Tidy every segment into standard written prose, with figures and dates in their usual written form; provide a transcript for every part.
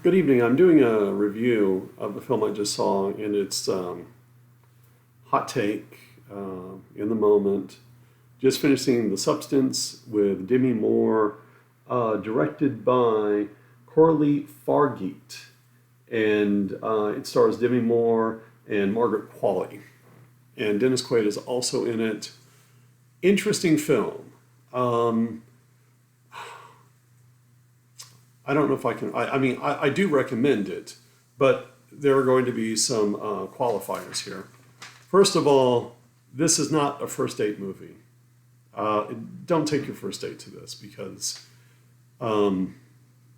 Good evening. I'm doing a review of the film I just saw, and it's hot take in the moment. Just finishing The Substance with Demi Moore, directed by Carolie Fargeat, and it stars Demi Moore and Margret Qualley, and Dennis Quaid is also in it. Interesting film. Um, I don't know if I can. I do recommend it, but there are going to be some qualifiers here. First of all, this is not a first date movie. Don't take your first date to this because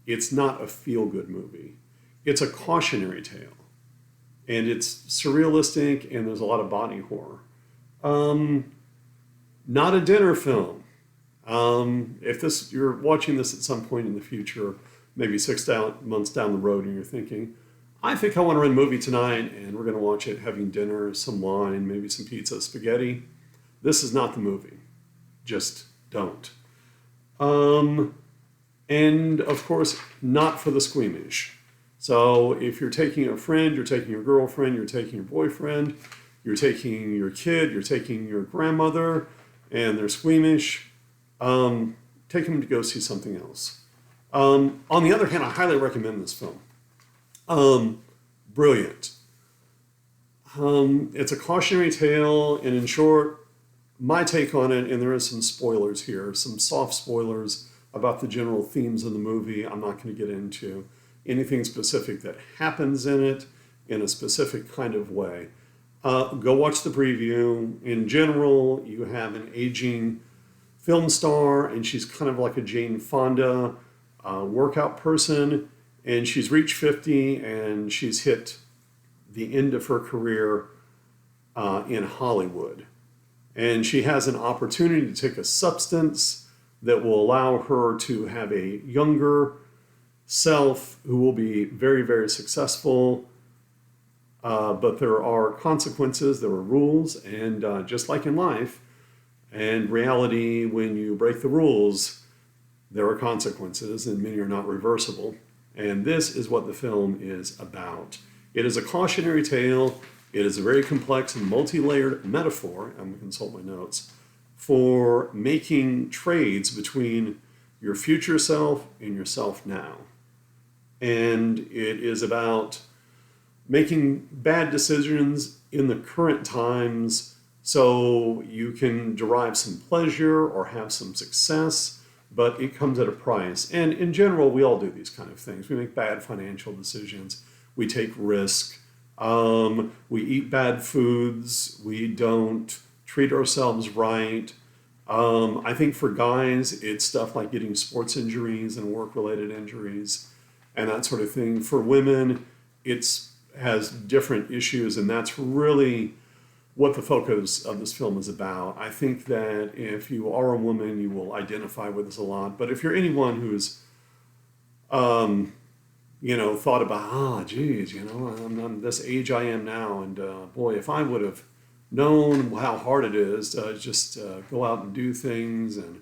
it's not a feel good movie. It's a cautionary tale, and it's surrealistic, and there's a lot of body horror. Um, Not a dinner film. If this you're watching this at some point in the future, maybe months down the road, and you're thinking, I think I want to rent a movie tonight, and we're going to watch it having dinner, some wine, maybe some pizza, spaghetti. This is not the movie. Just don't. Um, and of course, not for the squeamish. So if you're taking a friend, you're taking your girlfriend, you're taking your boyfriend, you're taking your kid, you're taking your grandmother, and they're squeamish, take them to go see something else. On the other hand, I highly recommend this film. Brilliant. It's a cautionary tale, and in short, my take on it, and there is some spoilers here, some soft spoilers about the general themes of the movie. I'm not going to get into anything specific that happens in it in a specific kind of way. Go watch the preview. In general, you have an aging film star, and she's kind of like a Jane Fonda workout person, and she's reached 50, and she's hit the end of her career in Hollywood. And she has an opportunity to take a substance that will allow her to have a younger self who will be very, very successful. But there are consequences, there are rules, and just like in life and reality, when you break the rules, there are consequences, and many are not reversible. And this is what the film is about. It is a cautionary tale. It is a very complex and multi-layered metaphor, I'm going to consult my notes, for making trades between your future self and yourself now. And it is about making bad decisions in the current times so you can derive some pleasure or have some success, but it comes at a price. And in general, we all do these kind of things. We make bad financial decisions. We take risk. We eat bad foods. We don't treat ourselves right. I think for guys, it's stuff like getting sports injuries and work-related injuries and that sort of thing. For women, it's has different issues, and that's really what the focus of this film is about. I think that if you are a woman, you will identify with this a lot. But if you're anyone who's, thought about, geez, I'm this age I am now, and boy, if I would have known how hard it is to just go out and do things, and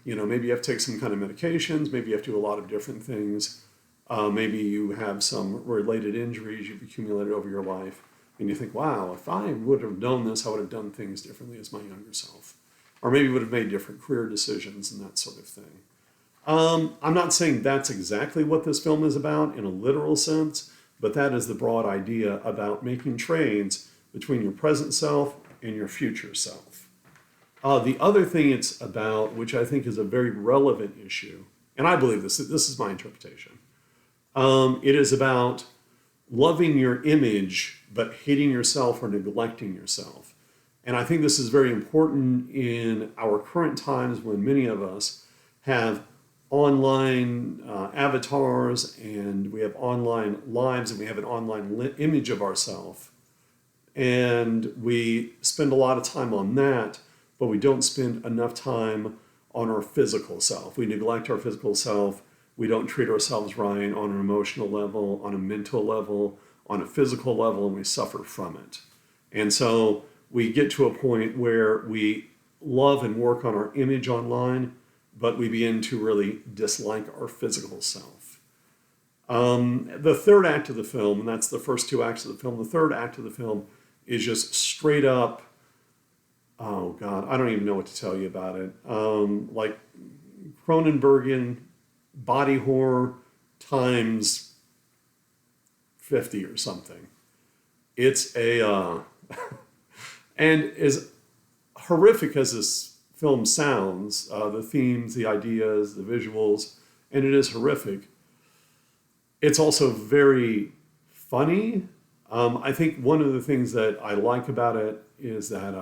maybe you have to take some kind of medications, maybe you have to do a lot of different things. Maybe you have some related injuries you've accumulated over your life, and you think, wow, if I would have known this, I would have done things differently as my younger self. Or maybe would have made different career decisions and that sort of thing. I'm not saying that's exactly what this film is about in a literal sense, but that is the broad idea about making trades between your present self and your future self. The other thing it's about, which I think is a very relevant issue, and I believe this is my interpretation. It is about loving your image, but hating yourself or neglecting yourself. And I think this is very important in our current times when many of us have online avatars, and we have online lives, and we have an online image of ourselves. And we spend a lot of time on that, but we don't spend enough time on our physical self. We neglect our physical self. We don't treat ourselves right on an emotional level, on a mental level, on a physical level, and we suffer from it. And so we get to a point where we love and work on our image online, but we begin to really dislike our physical self. The third act of the film, and that's the first two acts of the film, the third act of the film is just straight up, oh God, I don't even know what to tell you about it. Like Cronenbergian body horror times 50 or something. It's and as horrific as this film sounds, the themes, the ideas, the visuals, and it is horrific, it's also very funny. I think one of the things that I like about it is that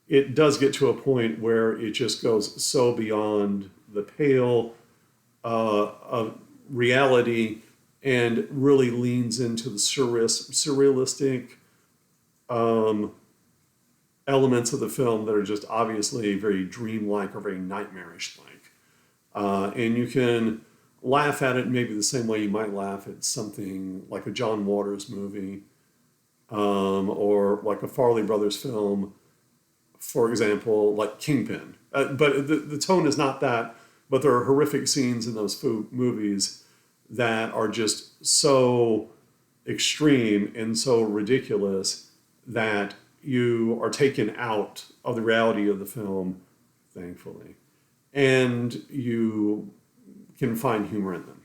it does get to a point where it just goes so beyond the pale of reality and really leans into the surrealistic elements of the film that are just obviously very dreamlike or very nightmarish-like. And you can laugh at it maybe the same way you might laugh at something like a John Waters movie or like a Farley Brothers film, for example, like Kingpin. But the tone is not that, but there are horrific scenes in those movies that are just so extreme and so ridiculous that you are taken out of the reality of the film, thankfully, and you can find humor in them.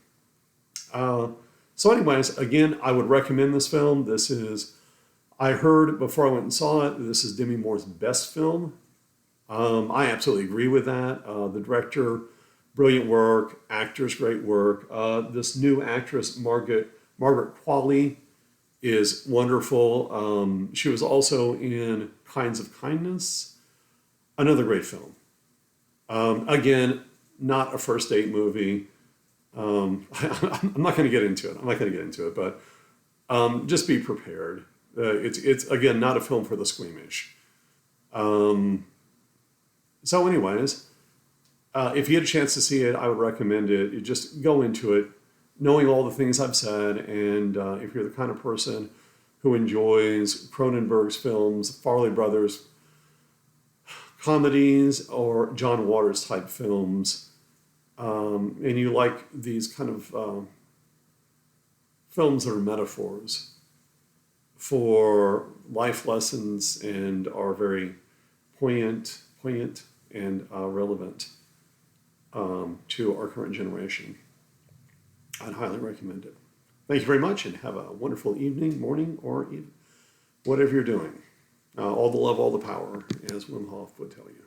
So anyways, again, I would recommend this film. This is, I heard before I went and saw it, this is Demi Moore's best film. I absolutely agree with that. The director, brilliant work. Actors, great work. This new actress, Margret Qualley, is wonderful. She was also in Kinds of Kindness, another great film. Again, not a first date movie. I'm not going to get into it. But just be prepared. It's again not a film for the squeamish. So, anyways, if you had a chance to see it, I would recommend it. You just go into it knowing all the things I've said, and if you're the kind of person who enjoys Cronenberg's films, Farley Brothers comedies, or John Waters type films, and you like these kind of films that are metaphors for life lessons and are very poignant and relevant to our current generation, I'd highly recommend it. Thank you very much, and have a wonderful evening, morning, or whatever you're doing. All the love, all the power, as Wim Hof would tell you.